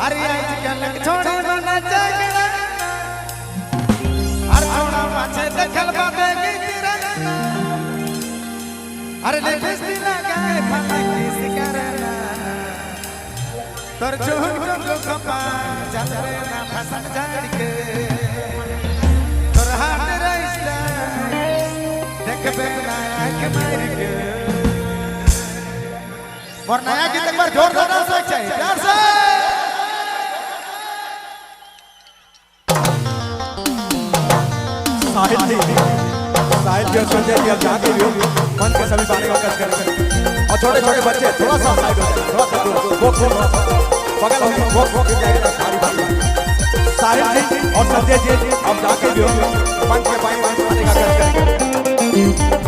अरे आजकल छोड़े बना जगड़ा हर छोड़ा पाछे दखल बाबे की तेरा अरे ले बेस्ती लगाए फला किस करना तोर जोग जोग खपा चल रे ना फसन झाड़ के तोर हाथ रहिस्ता देख बेना आंख मार के और नया गीत एक बार जोरदार डांस चाहिए प्यार से साहिल जी और संजय जी अब जहाँ के भी हो मन के सभी बारे में कस करें और छोटे छोटे बच्चे थोड़ा सा साइड हो जाए थोड़ा सा बगल में वो गिर जाएगा ना सारी बात साहिल जी और संजय जी अब जहाँ के भी हो मन के बारे में कस करें राजा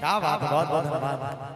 क्या बात है, बहुत बहुत धन्यवाद।